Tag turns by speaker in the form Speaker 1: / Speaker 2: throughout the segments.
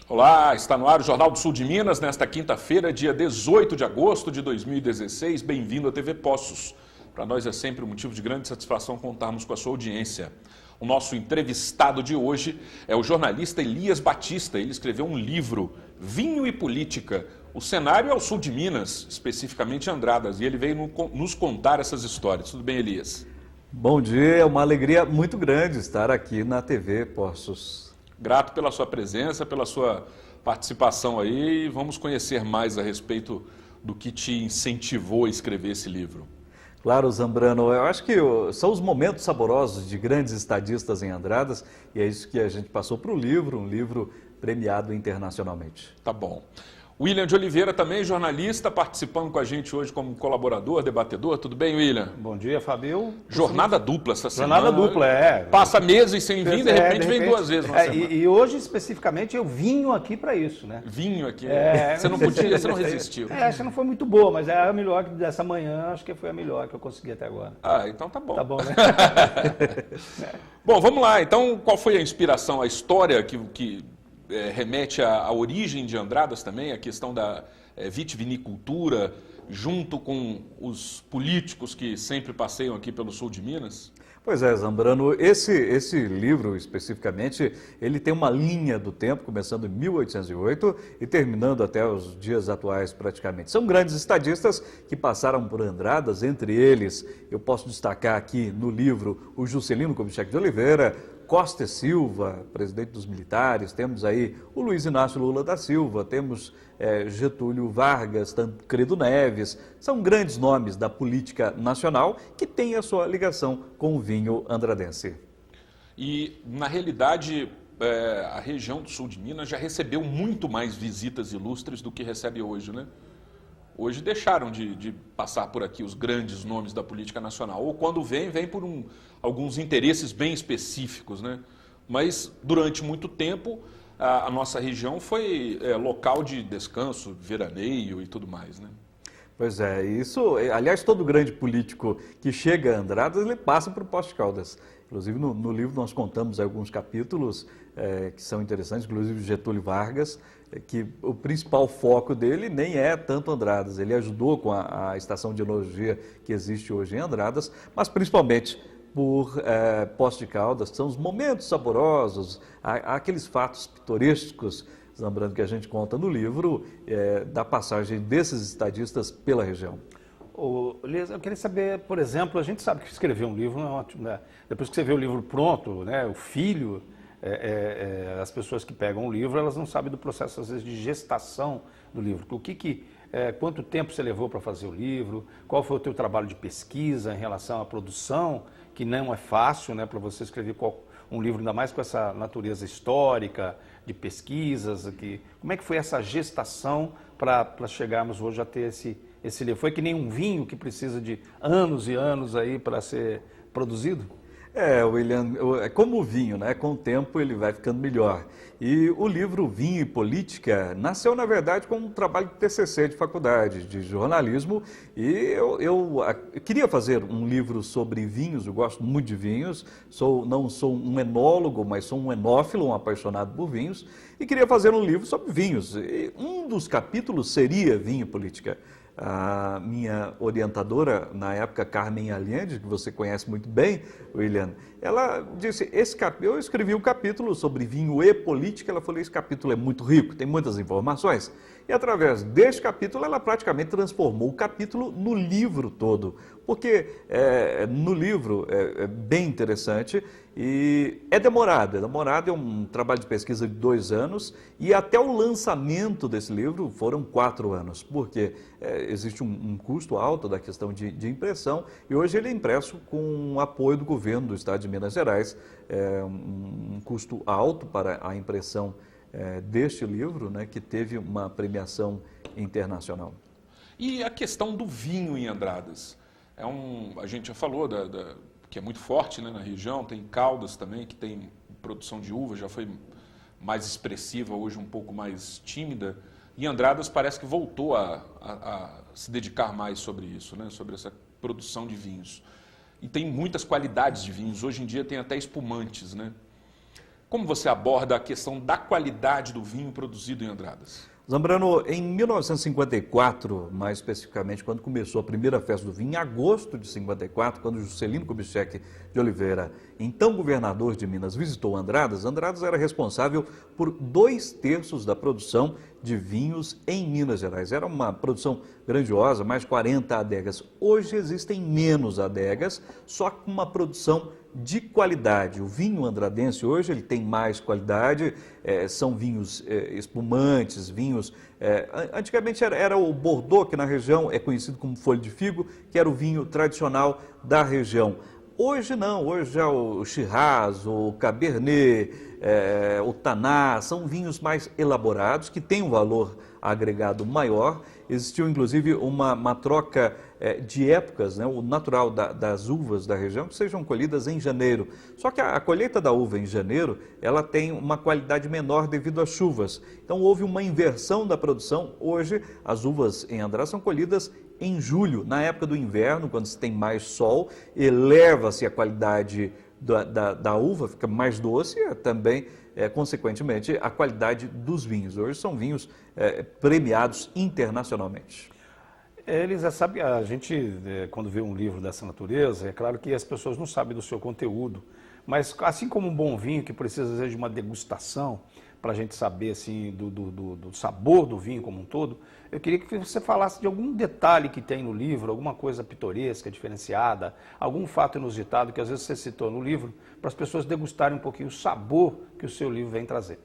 Speaker 1: Olá, está no ar o Jornal do Sul de Minas, nesta quinta-feira, dia 18 de agosto de 2016. Bem-vindo à TV Poços. Para nós é sempre um motivo de grande satisfação contarmos com a sua audiência. O nosso entrevistado de hoje é o jornalista Elias Batista. Ele escreveu um livro, Vinho e Política. O cenário é o sul de Minas, especificamente Andradas, e ele veio nos contar essas histórias. Tudo bem, Elias?
Speaker 2: Bom dia, é uma alegria muito grande estar aqui na TV Poços.
Speaker 1: Grato pela sua presença, pela sua participação aí, e vamos conhecer mais a respeito do que te incentivou a escrever esse livro.
Speaker 2: Claro, Zambrano, eu acho que são os momentos saborosos de grandes estadistas em Andradas, e é isso que a gente passou para o livro, um livro premiado internacionalmente.
Speaker 1: Tá bom. William de Oliveira também, jornalista, participando com a gente hoje como colaborador, debatedor. Tudo bem, William?
Speaker 3: Bom dia, Fabio.
Speaker 1: Jornada dupla essa semana.
Speaker 3: Jornada dupla, é.
Speaker 1: Passa meses sem vir, de repente vem duas vezes na semana.
Speaker 3: E hoje, especificamente, eu vim aqui para isso, né?
Speaker 1: Vinho aqui. Você não podia, você não resistiu.
Speaker 3: Essa não foi muito boa, mas é a melhor dessa manhã, acho que foi a melhor que eu consegui até agora.
Speaker 1: Ah, então tá bom.
Speaker 3: Tá bom, né?
Speaker 1: Bom, vamos lá. Então, qual foi a inspiração, a história que remete à origem de Andradas também, a questão da vitivinicultura, junto com os políticos que sempre passeiam aqui pelo sul de Minas?
Speaker 2: Pois é, Zambrano, esse livro especificamente, ele tem uma linha do tempo, começando em 1808 e terminando até os dias atuais praticamente. São grandes estadistas que passaram por Andradas, entre eles eu posso destacar aqui no livro o Juscelino Kubitschek de Oliveira, Costa e Silva, presidente dos militares, temos aí o Luiz Inácio Lula da Silva, temos Getúlio Vargas, Tancredo Neves, são grandes nomes da política nacional que têm a sua ligação com o vinho andradense.
Speaker 1: E, na realidade, a região do sul de Minas já recebeu muito mais visitas ilustres do que recebe hoje, né? Hoje deixaram de passar por aqui os grandes nomes da política nacional. Ou quando vem por alguns interesses bem específicos, né? Mas durante muito tempo a nossa região foi local de descanso, veraneio e tudo mais, né?
Speaker 2: Pois é, isso, aliás, todo grande político que chega a Andradas, ele passa por Poços de Caldas. Inclusive, no livro nós contamos alguns capítulos que são interessantes, inclusive Getúlio Vargas, que o principal foco dele nem é tanto Andradas, ele ajudou com a estação de enologia que existe hoje em Andradas, mas principalmente por Poços de Caldas, que são os momentos saborosos, aqueles fatos pitorescos, lembrando que a gente conta no livro, da passagem desses estadistas pela região.
Speaker 3: Elias, eu queria saber, por exemplo, a gente sabe que escrever um livro não é ótimo, né? Depois que você vê o livro pronto, né, o filho, as pessoas que pegam o livro, elas não sabem do processo, às vezes, de gestação do livro. Quanto tempo você levou para fazer o livro? Qual foi o teu trabalho de pesquisa em relação à produção, que não é fácil, né, para você escrever um livro, ainda mais com essa natureza histórica, de pesquisas. Como é que foi essa gestação para chegarmos hoje a ter esse livro? Foi que nem um vinho que precisa de anos e anos aí para ser produzido?
Speaker 2: William, é como o vinho, né? Com o tempo ele vai ficando melhor. E o livro Vinho e Política nasceu, na verdade, como um trabalho de TCC de faculdade, de jornalismo. E eu queria fazer um livro sobre vinhos, eu gosto muito de vinhos. Não sou um enólogo, mas sou um enófilo, um apaixonado por vinhos. E queria fazer um livro sobre vinhos. E um dos capítulos seria Vinho e Política. A minha orientadora, na época, Carmen Allende, que você conhece muito bem, William, ela disse, eu escrevi um capítulo sobre vinho e política, ela falou, esse capítulo é muito rico, tem muitas informações, e através deste capítulo, ela praticamente transformou o capítulo no livro todo, porque no livro é bem interessante e é demorado, é um trabalho de pesquisa de 2 anos e até o lançamento desse livro foram 4 anos, porque existe um custo alto da questão de impressão e hoje ele é impresso com o apoio do governo do estado de Minas Gerais, um custo alto para a impressão deste livro, né, que teve uma premiação internacional.
Speaker 1: E a questão do vinho em Andradas? A gente já falou que é muito forte, né, na região, tem Caldas também, que tem produção de uva, já foi mais expressiva, hoje um pouco mais tímida. E Andradas parece que voltou a se dedicar mais sobre isso, né, sobre essa produção de vinhos. E tem muitas qualidades de vinhos, hoje em dia tem até espumantes, né? Como você aborda a questão da qualidade do vinho produzido em Andradas?
Speaker 2: Zambrano, em 1954, mais especificamente, quando começou a primeira festa do vinho, em agosto de 54, quando Juscelino Kubitschek de Oliveira, então governador de Minas, visitou Andradas, Andradas era responsável por 2/3 da produção de vinhos em Minas Gerais. Era uma produção grandiosa, mais de 40 adegas. Hoje existem menos adegas, só com uma produção de qualidade. O vinho andradense hoje ele tem mais qualidade, são vinhos espumantes, vinhos... antigamente era o Bordeaux, que na região é conhecido como folha de figo, que era o vinho tradicional da região. Hoje não, hoje é o Shiraz, o Cabernet, o Taná, são vinhos mais elaborados, que têm um valor agregado maior. Existiu inclusive uma troca de épocas, né? O natural das uvas da região que sejam colhidas em janeiro. Só que a colheita da uva em janeiro, ela tem uma qualidade menor devido às chuvas. Então houve uma inversão da produção. Hoje as uvas em Andradas são colhidas em julho, na época do inverno, quando se tem mais sol, eleva-se a qualidade da uva, fica mais doce e também, consequentemente, a qualidade dos vinhos. Hoje são vinhos premiados internacionalmente.
Speaker 3: Elisa, sabe, a gente, quando vê um livro dessa natureza, é claro que as pessoas não sabem do seu conteúdo, mas assim como um bom vinho que precisa, às vezes, de uma degustação, para a gente saber assim, do sabor do vinho como um todo, eu queria que você falasse de algum detalhe que tem no livro, alguma coisa pitoresca, diferenciada, algum fato inusitado que às vezes você citou no livro, para as pessoas degustarem um pouquinho o sabor que o seu livro vem trazer.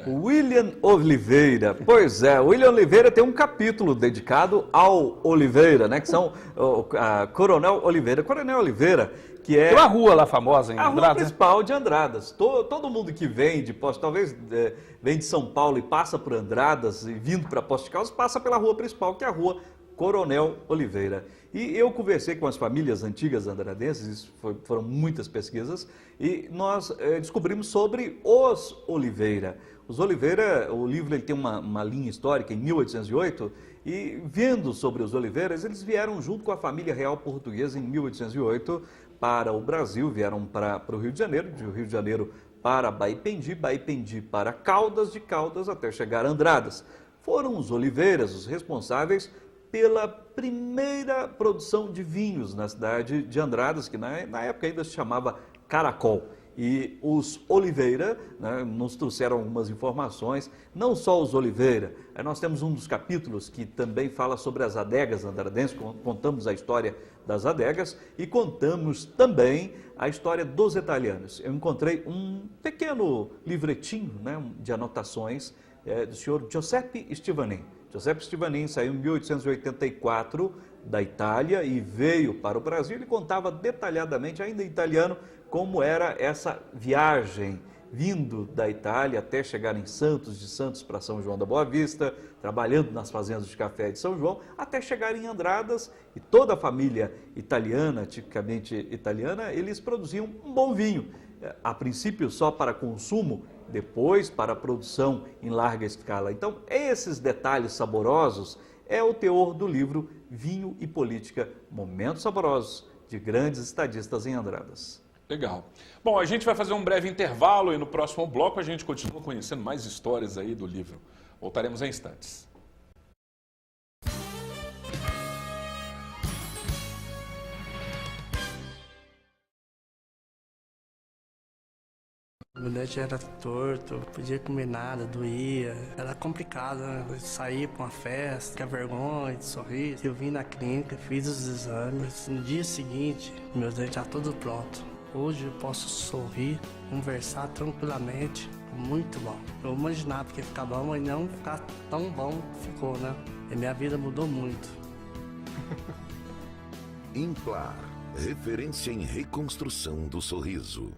Speaker 2: William Oliveira, pois é, William Oliveira tem um capítulo dedicado ao Oliveira, né, que são Coronel Oliveira. Coronel Oliveira, que é...
Speaker 3: Tem uma rua lá famosa em
Speaker 2: a
Speaker 3: Andradas,
Speaker 2: rua principal de Andradas. Todo mundo que vem de Poços, talvez vem de São Paulo e passa por Andradas e vindo para Poços de Caldas, passa pela rua principal, que é a rua Coronel Oliveira. E eu conversei com as famílias antigas andradenses, foram muitas pesquisas, e nós descobrimos sobre os Oliveira. Os Oliveira, o livro ele tem uma linha histórica em 1808, e vendo sobre os Oliveiras, eles vieram junto com a família real portuguesa em 1808 para o Brasil, vieram para o Rio de Janeiro, de Rio de Janeiro para Baipendi, Baipendi para Caldas, de Caldas até chegar a Andradas. Foram os Oliveiras os responsáveis pela primeira produção de vinhos na cidade de Andradas, que na época ainda se chamava Caracol. E os Oliveira, né, nos trouxeram algumas informações, não só os Oliveira, aí nós temos um dos capítulos que também fala sobre as adegas andradenses, contamos a história das adegas e contamos também a história dos italianos. Eu encontrei um pequeno livretinho, né, de anotações do senhor Giuseppe Stivanin. Giuseppe Stivanin saiu em 1884 da Itália e veio para o Brasil. Ele contava detalhadamente, ainda em italiano, como era essa viagem vindo da Itália até chegar em Santos, de Santos para São João da Boa Vista, trabalhando nas fazendas de café de São João, até chegar em Andradas, e toda a família italiana, tipicamente italiana, eles produziam um bom vinho, a princípio só para consumo, depois para produção em larga escala. Então, esses detalhes saborosos é o teor do livro Vinho e Política, Momentos Saborosos de Grandes Estadistas em Andradas.
Speaker 1: Legal. Bom, a gente vai fazer um breve intervalo e no próximo bloco a gente continua conhecendo mais histórias aí do livro. Voltaremos em instantes.
Speaker 4: Meu dente era torto, podia comer nada, doía. Era complicado, né? Eu saía pra uma festa, tinha vergonha de sorrir. Eu vim na clínica, fiz os exames. No dia seguinte, meu dente já tudo pronto. Hoje eu posso sorrir, conversar tranquilamente. Muito bom. Eu imaginava que ia ficar bom, mas não ficar tão bom ficou, né? E minha vida mudou muito.
Speaker 5: Implar, referência em reconstrução do sorriso.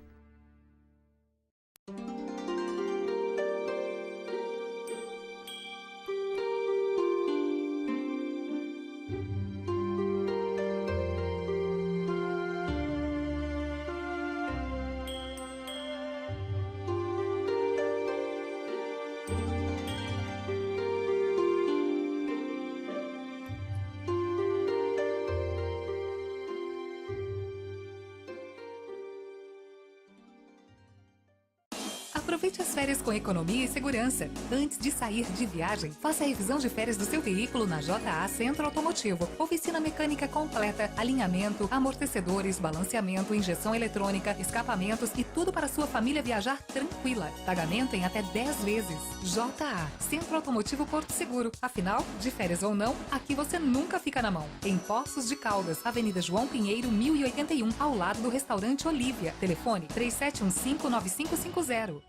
Speaker 6: Aproveite as férias com economia e segurança. Antes de sair de viagem, faça a revisão de férias do seu veículo na JA Centro Automotivo. Oficina mecânica completa, alinhamento, amortecedores, balanceamento, injeção eletrônica, escapamentos e tudo para sua família viajar tranquila. Pagamento em até 10 vezes. JA Centro Automotivo Porto Seguro. Afinal, de férias ou não, aqui você nunca fica na mão. Em Poços de Caldas, Avenida João Pinheiro, 1081, ao lado do restaurante Olívia. Telefone 3715-9550.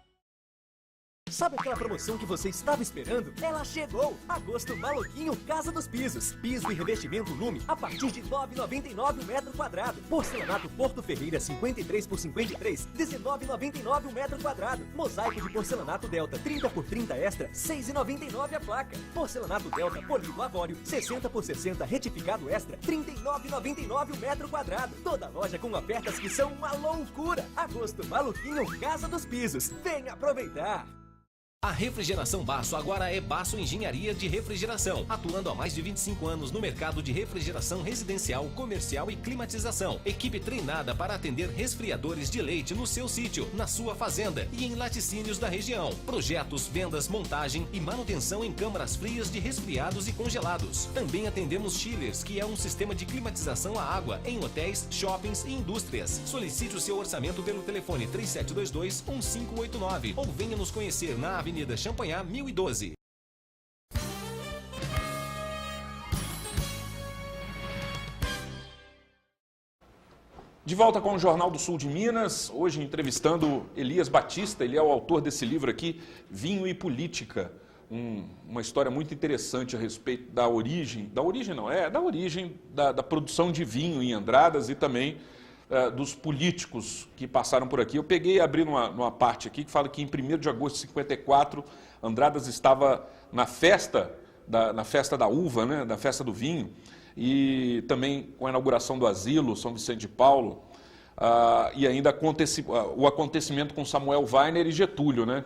Speaker 7: Sabe aquela promoção que você estava esperando? Ela chegou! Agosto Maluquinho Casa dos Pisos. Piso e revestimento Lume a partir de R$ 9,99 o metro quadrado. Porcelanato Porto Ferreira 53 por 53, R$ 19,99 o metro quadrado. Mosaico de porcelanato Delta 30 por 30 extra, R$ 6,99 a placa. Porcelanato Delta polido Avorio 60 por 60 retificado extra, R$ 39,99 o metro quadrado. Toda loja com ofertas que são uma loucura. Agosto Maluquinho Casa dos Pisos. Venha aproveitar!
Speaker 8: A Refrigeração Basso agora é Basso Engenharia de Refrigeração, atuando há mais de 25 anos no mercado de refrigeração residencial, comercial e climatização. Equipe treinada para atender resfriadores de leite no seu sítio, na sua fazenda e em laticínios da região. Projetos, vendas, montagem e manutenção em câmaras frias de resfriados e congelados. Também atendemos chillers, que é um sistema de climatização à água em hotéis, shoppings e indústrias. Solicite o seu orçamento pelo telefone 3722-1589 ou venha nos conhecer na Avenida Champanhar, 1012.
Speaker 1: De volta com o Jornal do Sul de Minas, hoje entrevistando Elias Batista, ele é o autor desse livro aqui, Vinho e Política, uma história muito interessante a respeito da origem da produção de vinho em Andradas e também dos políticos que passaram por aqui. Eu peguei e abri numa parte aqui que fala que em 1º de agosto de 54, Andradas estava na festa da uva, né, da festa do vinho, e também com a inauguração do asilo São Vicente de Paulo, e ainda o acontecimento com Samuel Weiner e Getúlio, né?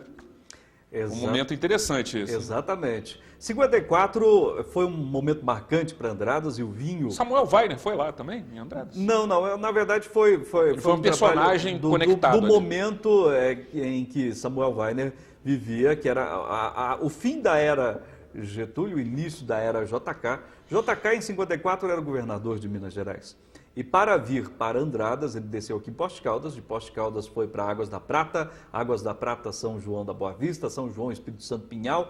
Speaker 1: Um momento interessante esse.
Speaker 2: Exatamente. 54 foi um momento marcante para Andradas e o vinho...
Speaker 1: Samuel Weiner foi lá também, em Andradas?
Speaker 2: Não, na verdade foi
Speaker 1: um personagem conectado.
Speaker 2: Do momento em que Samuel Weiner vivia, que era o fim da era Getúlio, o início da era JK. JK em 54 era governador de Minas Gerais. E para vir para Andradas, ele desceu aqui em Poços de Caldas, de Poços de Caldas foi para Águas da Prata, São João da Boa Vista, São João, Espírito Santo, Pinhal,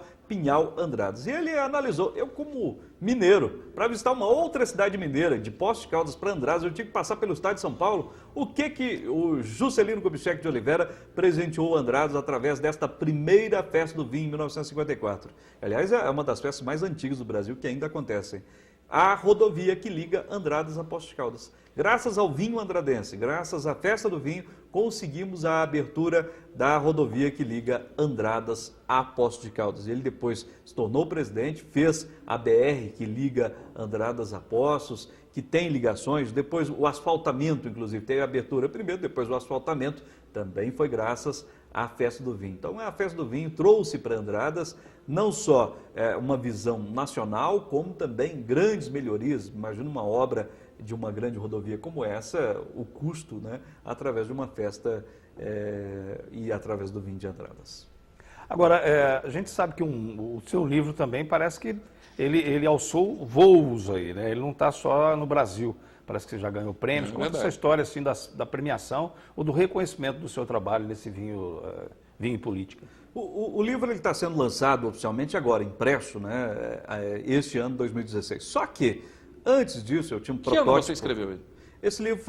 Speaker 2: Andradas. E ele analisou, eu como mineiro, para visitar uma outra cidade mineira, de Poços de Caldas para Andradas, eu tinha que passar pelo estado de São Paulo, o que o Juscelino Kubitschek de Oliveira presenteou Andradas através desta primeira festa do vinho em 1954. Aliás, é uma das festas mais antigas do Brasil que ainda acontecem. A rodovia que liga Andradas a Poços de Caldas. Graças ao vinho andradense, graças à festa do vinho, conseguimos a abertura da rodovia que liga Andradas a Poços de Caldas. Ele depois se tornou presidente, fez a BR que liga Andradas a Poços, que tem ligações, depois o asfaltamento, inclusive, teve a abertura primeiro, depois o asfaltamento, também foi graças à festa do vinho. Então, a festa do vinho trouxe para Andradas não só uma visão nacional, como também grandes melhorias. Imagina uma obra de uma grande rodovia como essa, o custo, né, através de uma festa e através do vinho de Andradas.
Speaker 3: Agora, a gente sabe que o seu livro também parece que ele alçou voos aí, né? Ele não está só no Brasil. Parece que você já ganhou prêmios. Conta essa história assim, da premiação ou do reconhecimento do seu trabalho nesse vinho e política.
Speaker 2: O livro está sendo lançado oficialmente agora, impresso, né, este ano, 2016. Só que, antes disso, eu tinha um protótipo...
Speaker 1: Que ano você escreveu ele?
Speaker 2: Esse livro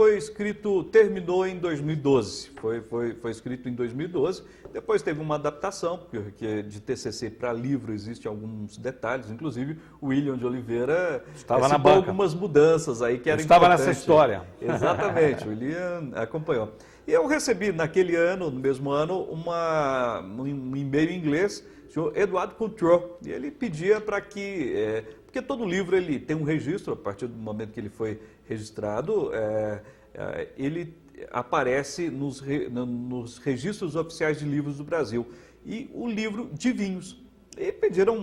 Speaker 2: terminou em 2012, foi escrito em 2012, depois teve uma adaptação, porque de TCC para livro existem alguns detalhes, inclusive o William de Oliveira
Speaker 3: estava na banca.
Speaker 2: Algumas mudanças aí que eram
Speaker 3: estava nessa história.
Speaker 2: Exatamente, o William acompanhou. E eu recebi naquele ano, no mesmo ano, um e-mail em inglês, o senhor Eduardo Coutreau, e ele pedia para que... porque todo livro ele tem um registro, a partir do momento que ele foi registrado, ele aparece nos registros oficiais de livros do Brasil. E o livro de vinhos. E pediram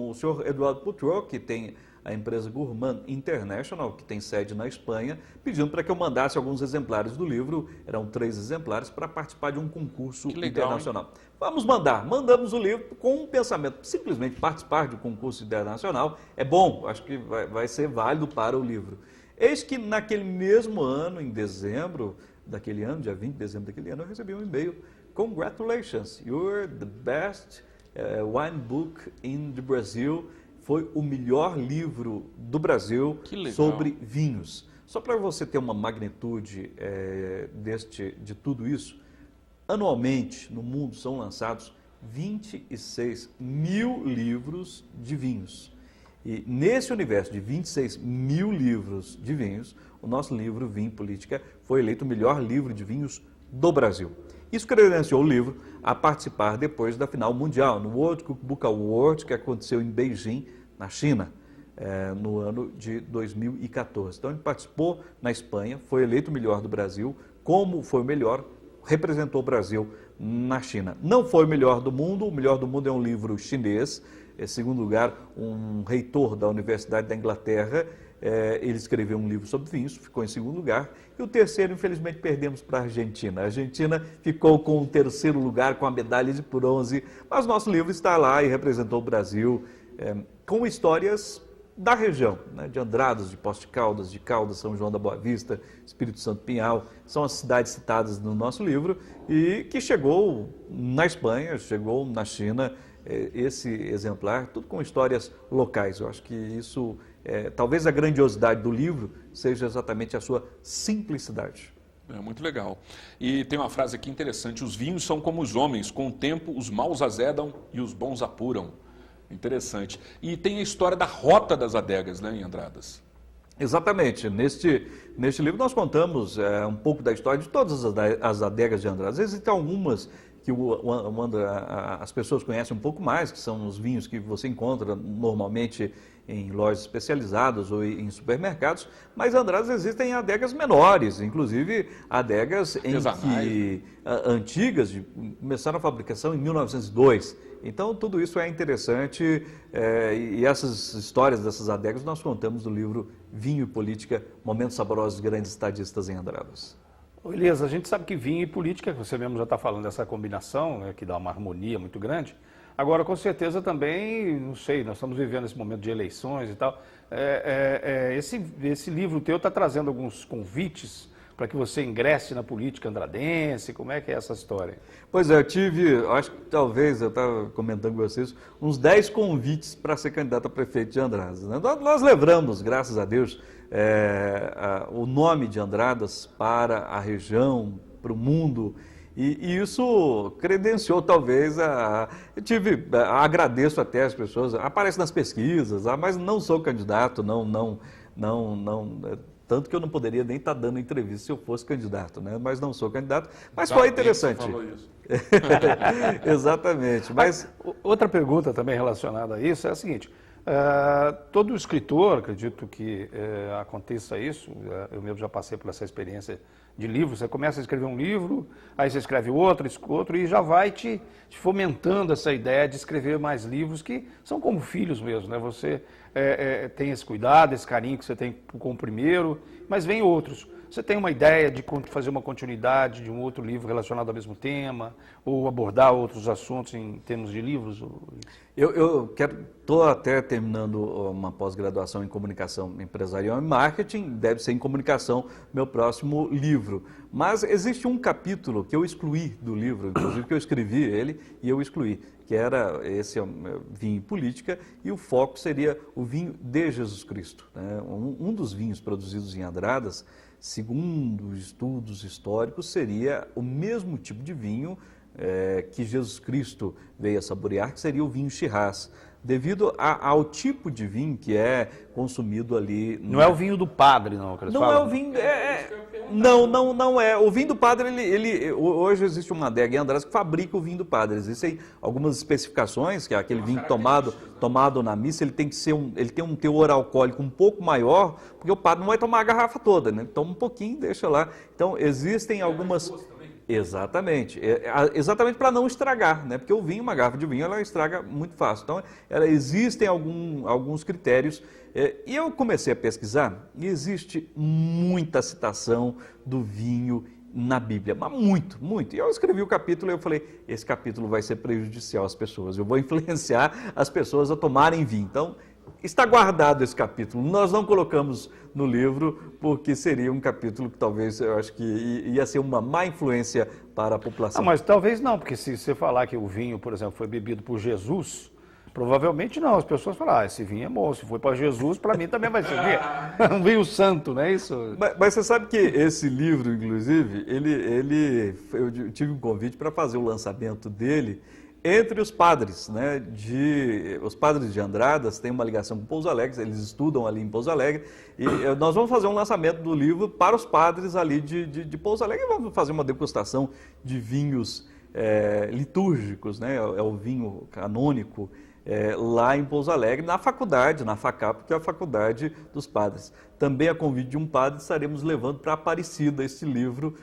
Speaker 2: o senhor Eduardo Coutreau, que tem a empresa Gourmand International, que tem sede na Espanha, pedindo para que eu mandasse alguns exemplares do livro, eram 3 exemplares, para participar de um concurso internacional. Hein? Vamos mandar, mandamos o livro com um pensamento, simplesmente participar de um concurso internacional é bom, acho que vai ser válido para o livro. Eis que naquele mesmo ano, em dezembro daquele ano, dia 20 de dezembro daquele ano, eu recebi um e-mail: "Congratulations, you're the best wine book in the Brazil." Foi o melhor livro do Brasil sobre vinhos. Só para você ter uma magnitude de tudo isso, anualmente no mundo são lançados 26 mil livros de vinhos. E nesse universo de 26 mil livros de vinhos, o nosso livro Vinho e Política foi eleito o melhor livro de vinhos do Brasil. Isso credenciou o livro a participar depois da final mundial, no World Cookbook Awards, que aconteceu em Beijing, na China, no ano de 2014. Então ele participou na Espanha, foi eleito o melhor do Brasil, como foi o melhor, representou o Brasil na China. Não foi o melhor do mundo é um livro chinês. Em segundo lugar, um reitor da Universidade da Inglaterra, ele escreveu um livro sobre vinhos, ficou em segundo lugar. E o terceiro, infelizmente, perdemos para a Argentina. A Argentina ficou com o terceiro lugar, com a medalha de bronze, mas nosso livro está lá e representou o Brasil com histórias da região, né, de Andradas, de Poços de Caldas, São João da Boa Vista, Espírito Santo, Pinhal, são as cidades citadas no nosso livro e que chegou na Espanha, chegou na China, esse exemplar, tudo com histórias locais. Eu acho que isso, talvez a grandiosidade do livro seja exatamente a sua simplicidade.
Speaker 1: É muito legal. E tem uma frase aqui interessante: os vinhos são como os homens, com o tempo os maus azedam e os bons apuram. Interessante. E tem a história da rota das adegas, né, em Andradas? Exatamente.
Speaker 2: Neste livro nós contamos um pouco da história de todas as adegas de Andradas. Existem algumas que as pessoas conhecem um pouco mais, que são os vinhos que você encontra normalmente em lojas especializadas ou em supermercados, mas em Andradas existem adegas menores, inclusive adegas antigas, começaram a fabricação em 1902. Então tudo isso é interessante e essas histórias dessas adegas nós contamos no livro Vinho e Política, Momentos Saborosos de Grandes Estadistas em Andradas.
Speaker 3: Elias, a gente sabe que vinho e política, você mesmo já está falando dessa combinação, né, que dá uma harmonia muito grande. Agora, com certeza também, não sei, nós estamos vivendo esse momento de eleições e tal. Esse livro teu está trazendo alguns convites para que você ingresse na política andradense. Como é que é essa história?
Speaker 2: Pois é, eu tive, acho que talvez, eu estava comentando com vocês, uns 10 convites para ser candidato a prefeito de Andradas, né? Nós levamos, graças a Deus, o nome de Andradas para a região, para o mundo, e isso credenciou talvez agradeço até as pessoas, aparece nas pesquisas, mas não sou candidato, tanto que eu não poderia nem estar dando entrevista se eu fosse candidato, né? Mas não sou candidato, mas foi interessante. Você falou isso. Exatamente. Mas
Speaker 3: outra pergunta também relacionada a isso é a seguinte: todo escritor, acredito que aconteça isso, eu mesmo já passei por essa experiência de livro, você começa a escrever um livro, aí você escreve outro e já vai te fomentando essa ideia de escrever mais livros que são como filhos mesmo, né? Você tem esse cuidado, esse carinho que você tem com o primeiro, mas vem outros. Você tem uma ideia de fazer uma continuidade de um outro livro relacionado ao mesmo tema, ou abordar outros assuntos em termos de livros?
Speaker 2: Eu estou até terminando uma pós-graduação em comunicação empresarial e marketing, deve ser em comunicação meu próximo livro. Mas existe um capítulo que eu excluí do livro, inclusive que eu escrevi ele e eu excluí, que era esse vinho e política, e o foco seria o vinho de Jesus Cristo, né? Um dos vinhos produzidos em Andradas, segundo estudos históricos, seria o mesmo tipo de vinho que Jesus Cristo veio a saborear, que seria o vinho Shiraz, devido ao tipo de vinho que é consumido ali.
Speaker 3: Não é o vinho do padre, não, que eles falam?
Speaker 2: Não é o vinho... Não é. O vinho do padre, hoje existe uma adega em Andradas que fabrica o vinho do padre. Existem algumas especificações, que é aquele vinho tomado na missa, ele tem um teor alcoólico um pouco maior, porque o padre não vai tomar a garrafa toda, né? Toma um pouquinho e deixa lá. Então, existem algumas... Exatamente. Exatamente para não estragar, né? Porque o vinho, uma garrafa de vinho, ela estraga muito fácil. Então, existem alguns critérios. E eu comecei a pesquisar e existe muita citação do vinho na Bíblia, mas muito, muito. E eu escrevi o capítulo e eu falei, esse capítulo vai ser prejudicial às pessoas, eu vou influenciar as pessoas a tomarem vinho. Então, está guardado esse capítulo. Nós não colocamos no livro porque seria um capítulo que talvez, eu acho que ia ser uma má influência para a população.
Speaker 3: Mas talvez não, porque se você falar que o vinho, por exemplo, foi bebido por Jesus, provavelmente não. As pessoas falam, esse vinho é bom, se foi para Jesus, para mim também vai ser um vinho santo, não é isso?
Speaker 2: Mas você sabe que esse livro, inclusive, eu tive um convite para fazer o lançamento dele entre os padres, né? Os padres de Andradas têm uma ligação com Pouso Alegre, eles estudam ali em Pouso Alegre, e nós vamos fazer um lançamento do livro para os padres ali de Pouso Alegre, e vamos fazer uma degustação de vinhos litúrgicos, né? É o vinho canônico, lá em Pouso Alegre, na faculdade, na FACAP, que é a faculdade dos padres. Também a convite de um padre estaremos levando para Aparecida esse livro,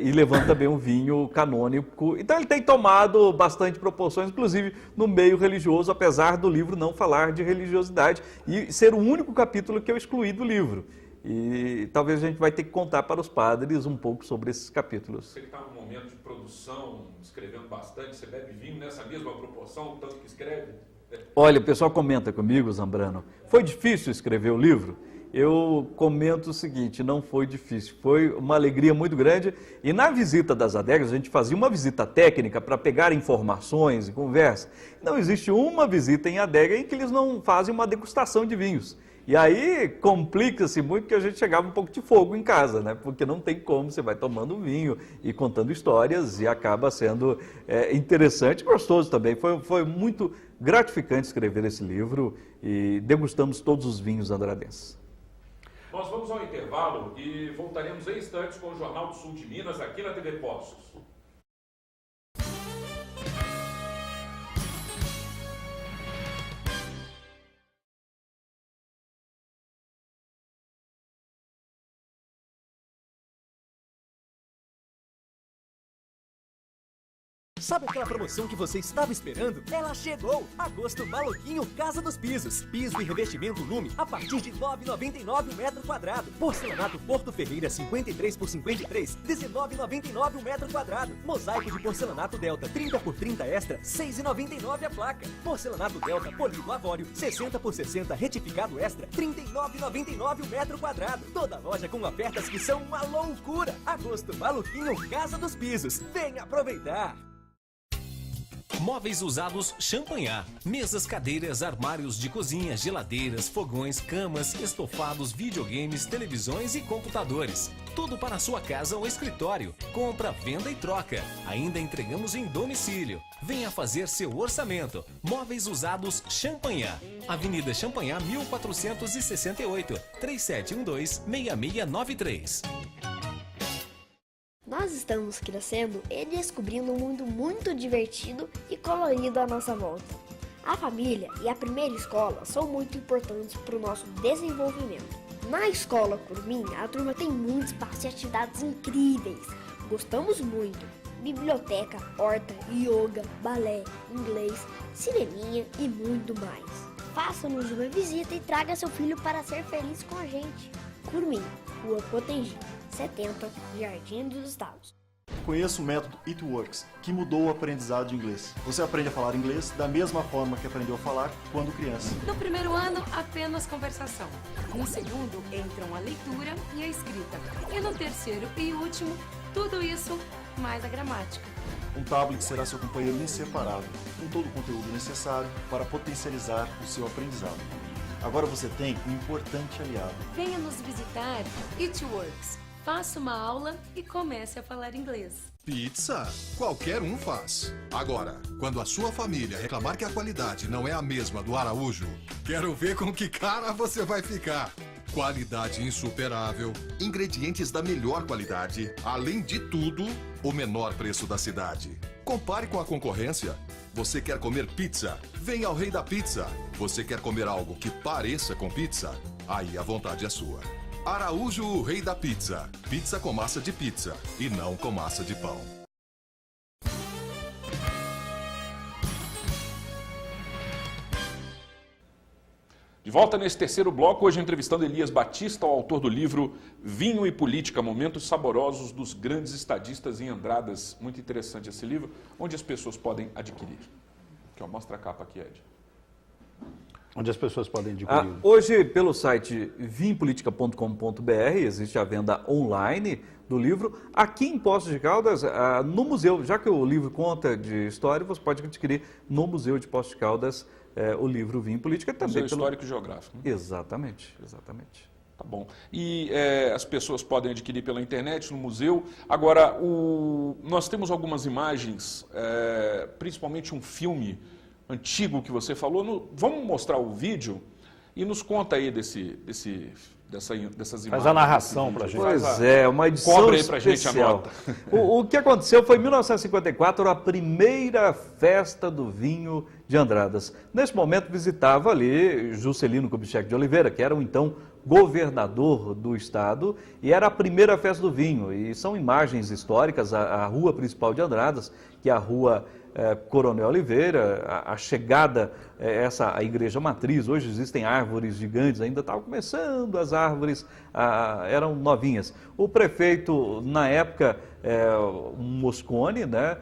Speaker 2: e levando também um vinho canônico. Então ele tem tomado bastante proporções, inclusive no meio religioso, apesar do livro não falar de religiosidade e ser o único capítulo que eu excluí do livro. E talvez a gente vai ter que contar para os padres um pouco sobre esses capítulos.
Speaker 1: Você que está num momento de produção, escrevendo bastante, você bebe vinho nessa mesma proporção, tanto que escreve?
Speaker 2: Olha, o pessoal comenta comigo, Zambrano, foi difícil escrever o livro? Eu comento o seguinte, não foi difícil, foi uma alegria muito grande. E na visita das adegas, a gente fazia uma visita técnica para pegar informações e conversa. Não existe uma visita em adega em que eles não fazem uma degustação de vinhos. E aí complica-se muito que a gente chegava um pouco de fogo em casa, né? Porque não tem como, você vai tomando vinho e contando histórias e acaba sendo interessante e gostoso também. Foi muito gratificante escrever esse livro e degustamos todos os vinhos andradenses.
Speaker 1: Nós vamos ao intervalo e voltaremos em instantes com o Jornal do Sul de Minas aqui na TV Poços.
Speaker 7: Sabe aquela promoção que você estava esperando? Ela chegou! Agosto Maluquinho Casa dos Pisos. Piso e revestimento Lume a partir de R$ 9,99 o metro quadrado. Porcelanato Porto Ferreira 53 por 53, R$ 19,99 o metro quadrado. Mosaico de porcelanato Delta 30 por 30 extra, R$ 6,99 a placa. Porcelanato Delta Polido Lavório 60 por 60 retificado extra, R$ 39,99 o metro quadrado. Toda loja com ofertas que são uma loucura. Agosto Maluquinho Casa dos Pisos. Venha aproveitar!
Speaker 8: Móveis usados Champanhar. Mesas, cadeiras, armários de cozinha, geladeiras, fogões, camas, estofados, videogames, televisões e computadores. Tudo para a sua casa ou escritório. Compra, venda e troca. Ainda entregamos em domicílio. Venha fazer seu orçamento. Móveis usados Champanhar. Avenida Champanhar 1468, 3712-6693.
Speaker 9: Nós estamos crescendo e descobrindo um mundo muito divertido e colorido à nossa volta. A família e a primeira escola são muito importantes para o nosso desenvolvimento. Na escola Curumim, a turma tem muito espaço e atividades incríveis. Gostamos muito. Biblioteca, horta, yoga, balé, inglês, cineminha e muito mais. Faça-nos uma visita e traga seu filho para ser feliz com a gente. Curumim, Rua Potengi, 70, Jardim dos Estados.
Speaker 10: Conheço o método It Works, que mudou o aprendizado de inglês. Você aprende a falar inglês da mesma forma que aprendeu a falar quando criança.
Speaker 11: No primeiro ano, apenas conversação. No segundo, entram a leitura e a escrita. E no terceiro e último, tudo isso mais a gramática.
Speaker 10: Um tablet será seu companheiro inseparável, com todo o conteúdo necessário para potencializar o seu aprendizado. Agora você tem um importante aliado.
Speaker 11: Venha nos visitar, It Works. Faça uma aula e comece a falar inglês.
Speaker 12: Pizza? Qualquer um faz. Agora, quando a sua família reclamar que a qualidade não é a mesma do Araújo, quero ver com que cara você vai ficar. Qualidade insuperável, ingredientes da melhor qualidade, além de tudo, o menor preço da cidade. Compare com a concorrência. Você quer comer pizza? Venha ao Rei da Pizza. Você quer comer algo que pareça com pizza? Aí a vontade é sua. Araújo, o rei da pizza. Pizza com massa de pizza e não com massa de pão.
Speaker 1: De volta nesse terceiro bloco, hoje entrevistando Elias Batista, o autor do livro Vinho e Política, Momentos Saborosos dos Grandes Estadistas em Andradas. Muito interessante esse livro, onde as pessoas podem adquirir. Aqui, ó, mostra a capa aqui, Ed.
Speaker 3: Onde as pessoas podem adquirir?
Speaker 2: Hoje, pelo site vinpolitica.com.br, existe a venda online do livro. Aqui em Poços de Caldas, no museu, já que o livro conta de história, você pode adquirir no Museu de Poços de Caldas o livro Vinho e Política. Também
Speaker 1: Museu Histórico e Geográfico. Né?
Speaker 2: Exatamente, exatamente.
Speaker 1: Tá bom. E as pessoas podem adquirir pela internet, no museu. Agora, nós temos algumas imagens, principalmente um filme antigo que você falou. Vamos mostrar o vídeo e nos conta aí dessas imagens.
Speaker 3: Faz a narração para a gente.
Speaker 2: Pois é, uma edição
Speaker 1: Cobre aí pra
Speaker 2: especial.
Speaker 1: gente a nota.
Speaker 2: O que aconteceu foi em 1954, a primeira festa do vinho de Andradas. Nesse momento visitava ali Juscelino Kubitschek de Oliveira, que era o então governador do estado, e era a primeira festa do vinho. E são imagens históricas, a rua principal de Andradas, que é a rua Coronel Oliveira, a chegada, a igreja matriz. Hoje existem árvores gigantes, ainda estavam começando as árvores, eram novinhas. O prefeito, na época, Moscone, né,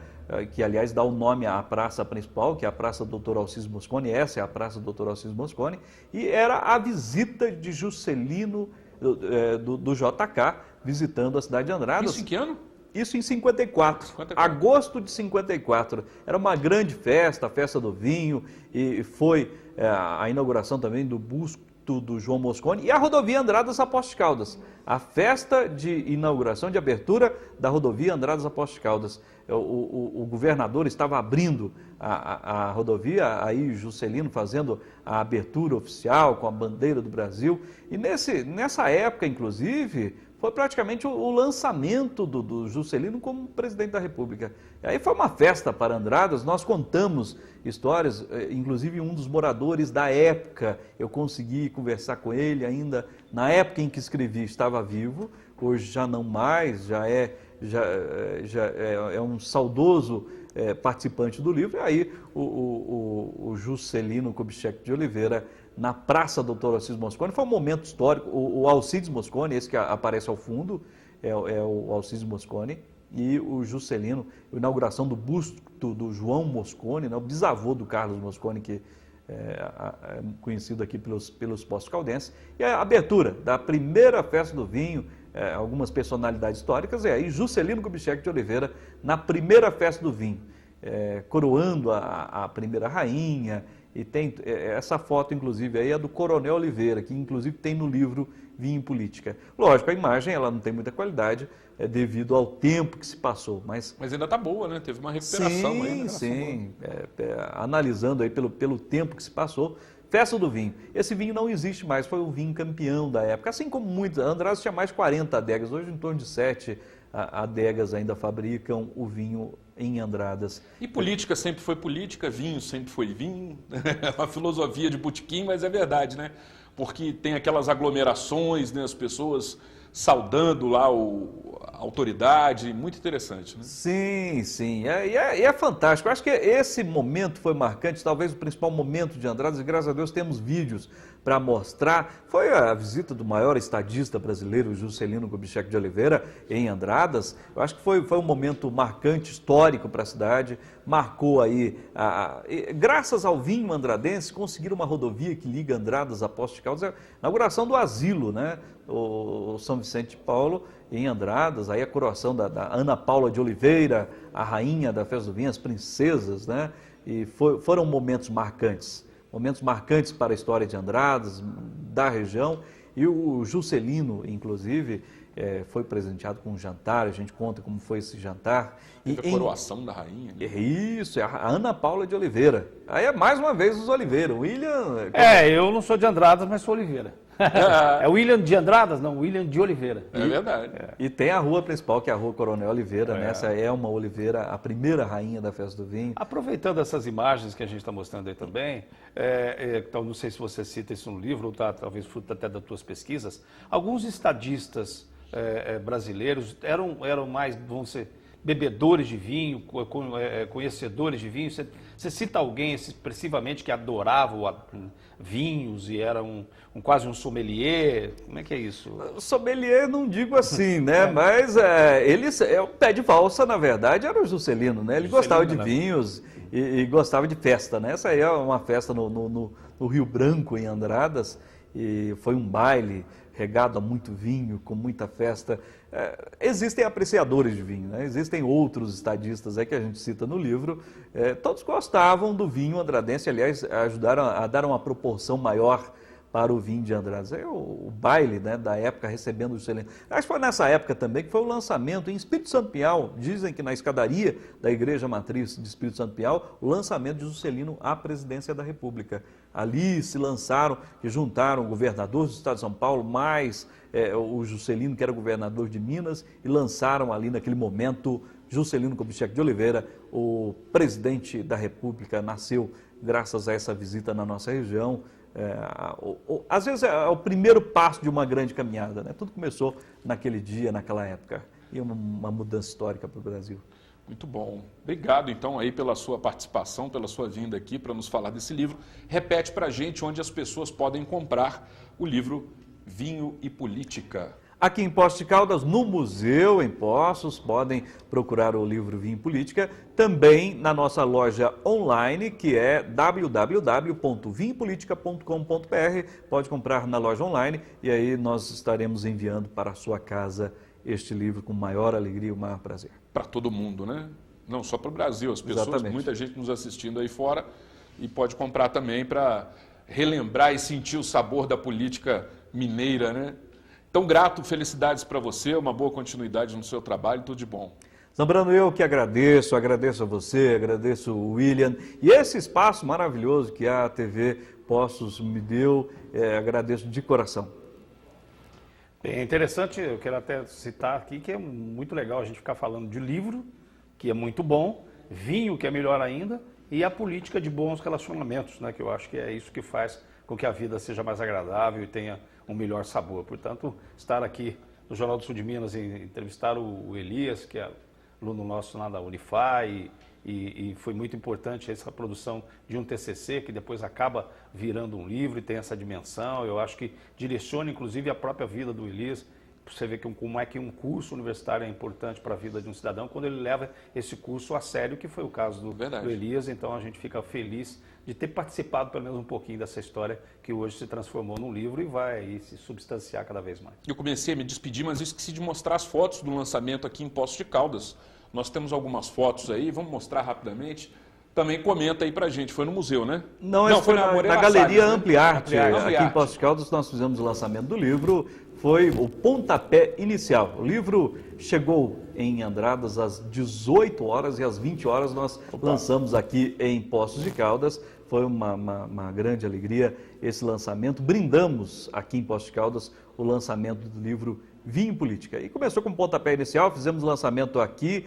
Speaker 2: que aliás dá o nome à praça principal, que é a Praça Dr. Alcides Moscone, essa é a Praça Dr. Alcides Moscone, e era a visita de Juscelino do JK, visitando a cidade de Andradas.
Speaker 1: Isso em que ano?
Speaker 2: Isso em 54, agosto de 54. Era uma grande festa, a festa do vinho, e foi a inauguração também do busto do João Moscone e a rodovia Andradas a Poços de Caldas. A festa de inauguração, de abertura da rodovia Andradas a Poços de Caldas. O governador estava abrindo a rodovia, aí Juscelino fazendo a abertura oficial com a bandeira do Brasil. E nessa época, inclusive, foi praticamente o lançamento do Juscelino como presidente da República. E aí foi uma festa para Andradas, nós contamos histórias, inclusive um dos moradores da época, eu consegui conversar com ele ainda, na época em que escrevi estava vivo, hoje já não mais, já é um saudoso participante do livro, e aí o Juscelino Kubitschek de Oliveira, na Praça Dr. Alcides Moscone, foi um momento histórico. O Alcides Moscone, esse que aparece ao fundo, é o Alcides Moscone, e o Juscelino, a inauguração do busto do João Moscone, né, o bisavô do Carlos Moscone, que é conhecido aqui pelos Poços Caldenses, e a abertura da primeira festa do vinho, algumas personalidades históricas, e aí Juscelino Kubitschek de Oliveira, na primeira festa do vinho, coroando a primeira rainha. E tem essa foto, inclusive, aí é do Coronel Oliveira, que inclusive tem no livro Vinho e Política. Lógico, a imagem ela não tem muita qualidade, devido ao tempo que se passou. Mas
Speaker 1: ainda está boa, né? Teve uma recuperação aí. Né?
Speaker 2: Sim, analisando aí pelo tempo que se passou. Festa do vinho. Esse vinho não existe mais, foi o vinho campeão da época. Assim como muitos, Andradas tinha mais 40 adegas, hoje em torno de 7 adegas ainda fabricam o vinho em Andradas.
Speaker 1: E política sempre foi política, vinho sempre foi vinho, uma filosofia de botequim, mas é verdade, né? Porque tem aquelas aglomerações, né? As pessoas saudando lá a autoridade, muito interessante, né?
Speaker 2: Sim, sim, e é fantástico. Eu acho que esse momento foi marcante, talvez o principal momento de Andradas, e graças a Deus temos vídeos para mostrar. Foi a visita do maior estadista brasileiro, Juscelino Kubitschek de Oliveira, em Andradas. Eu acho que foi um momento marcante, histórico para a cidade, marcou aí, graças ao vinho andradense, conseguiram uma rodovia que liga Andradas a Poços de Caldas, a inauguração do asilo, né? O São Vicente de Paulo em Andradas, aí a coroação da Ana Paula de Oliveira, a rainha da festa do vinho, as princesas, né? E foram momentos marcantes para a história de Andradas, da região, e o Juscelino, inclusive, foi presenteado com um jantar, a gente conta como foi esse jantar.
Speaker 1: Teve a coroação da rainha. Né?
Speaker 2: Isso, a Ana Paula de Oliveira. Aí é mais uma vez os Oliveira. O William...
Speaker 3: Eu não sou de Andradas, mas sou Oliveira. É William de Andradas? Não, William de Oliveira.
Speaker 1: É verdade.
Speaker 2: E tem a rua principal, que é a Rua Coronel Oliveira, né? Essa é uma Oliveira, a primeira rainha da festa do vinho.
Speaker 3: Aproveitando essas imagens que a gente está mostrando aí também, então não sei se você cita isso no livro, ou talvez fruto até das tuas pesquisas, alguns estadistas brasileiros eram mais, vamos dizer, bebedores de vinho, conhecedores de vinho. Você cita alguém expressivamente que adorava vinhos e era quase um sommelier? Como é que é isso?
Speaker 2: Sommelier não digo assim, né? Mas o pé de valsa, na verdade, era o Juscelino, né? Ele gostava de vinhos e gostava de festa, né? Essa aí é uma festa no Rio Branco, em Andradas, e foi um baile regado a muito vinho, com muita festa. Existem apreciadores de vinho, né? Existem outros estadistas que a gente cita no livro. Todos gostavam do vinho andradense, aliás, ajudaram a dar uma proporção maior para o vinho de Andradas. O baile, né, da época, recebendo o Juscelino. Acho que foi nessa época também que foi o lançamento em Espírito Santo Pinhal, dizem que na escadaria da Igreja Matriz de Espírito Santo Pinhal, o lançamento de Juscelino à presidência da República. Ali se lançaram, que juntaram o governador do estado de São Paulo, mais o Juscelino, que era governador de Minas, e lançaram ali naquele momento Juscelino Kubitschek de Oliveira, o presidente da República, nasceu graças a essa visita na nossa região. Às vezes é o primeiro passo de uma grande caminhada, né? Tudo começou naquele dia, naquela época, e uma mudança histórica para o Brasil.
Speaker 1: Muito bom. Obrigado, então, aí pela sua participação, pela sua vinda aqui para nos falar desse livro. Repete para a gente onde as pessoas podem comprar o livro Vinho e Política.
Speaker 2: Aqui em Poços de Caldas, no museu em Poços, podem procurar o livro Vinho e Política. Também na nossa loja online, que é www.vinhopolitica.com.br. Pode comprar na loja online e aí nós estaremos enviando para a sua casa este livro com maior alegria e o maior prazer.
Speaker 1: Para todo mundo, né? Não só para o Brasil, as pessoas,
Speaker 2: Exatamente.
Speaker 1: Muita gente nos assistindo aí fora e pode comprar também para relembrar e sentir o sabor da política mineira, né? Então, grato, felicidades para você, uma boa continuidade no seu trabalho, tudo de bom.
Speaker 2: Zambrano, eu que agradeço a você, agradeço o William e esse espaço maravilhoso que a TV Poços me deu, agradeço de coração.
Speaker 3: É interessante, eu quero até citar aqui que é muito legal a gente ficar falando de livro, que é muito bom, vinho, que é melhor ainda, e a política de bons relacionamentos, né, que eu acho que é isso que faz com que a vida seja mais agradável e tenha um melhor sabor. Portanto, estar aqui no Jornal do Sul de Minas e entrevistar o Elias, que é aluno nosso lá da Unify, e foi muito importante essa produção de um TCC, que depois acaba virando um livro e tem essa dimensão. Eu acho que direciona, inclusive, a própria vida do Elias. Você vê como é que um curso universitário é importante para a vida de um cidadão, quando ele leva esse curso a sério, que foi o caso do Elias. Então, a gente fica feliz de ter participado, pelo menos um pouquinho, dessa história que hoje se transformou num livro e vai aí se substanciar cada vez mais.
Speaker 1: Eu comecei a me despedir, mas esqueci de mostrar as fotos do lançamento aqui em Poços de Caldas. Nós temos algumas fotos aí, vamos mostrar rapidamente. Também comenta aí pra gente, foi no museu, né?
Speaker 2: Não, foi na Galeria Ampliarte. Aqui em Poços de Caldas nós fizemos o lançamento do livro, foi o pontapé inicial. O livro chegou em Andradas às 18 horas e às 20 horas nós lançamos aqui em Poços de Caldas. Foi uma grande alegria esse lançamento. Brindamos aqui em Poços de Caldas o lançamento do livro Vinho e Política. E começou com o pontapé inicial, fizemos o lançamento aqui,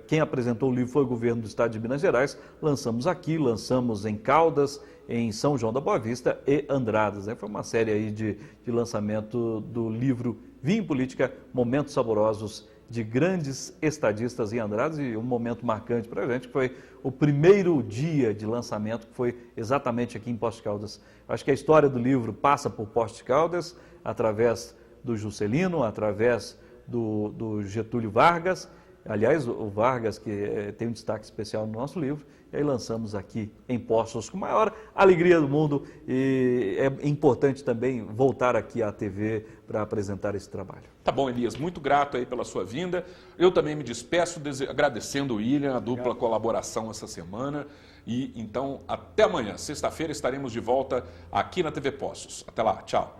Speaker 2: quem apresentou o livro foi o governo do estado de Minas Gerais, lançamos aqui, lançamos em Caldas, em São João da Boa Vista e Andradas. Foi uma série aí de lançamento do livro Vinho e Política, Momentos Saborosos de Grandes Estadistas em Andradas, e um momento marcante para a gente, que foi o primeiro dia de lançamento, que foi exatamente aqui em Poços de Caldas. Acho que a história do livro passa por Poços de Caldas, através do Juscelino, através do Getúlio Vargas, aliás, o Vargas, que tem um destaque especial no nosso livro, e aí lançamos aqui em Poços com a maior alegria do mundo, e é importante também voltar aqui à TV para apresentar esse trabalho.
Speaker 1: Tá bom, Elias, muito grato aí pela sua vinda. Eu também me despeço agradecendo o William, a dupla colaboração essa semana, e então até amanhã, sexta-feira, estaremos de volta aqui na TV Poços. Até lá, tchau.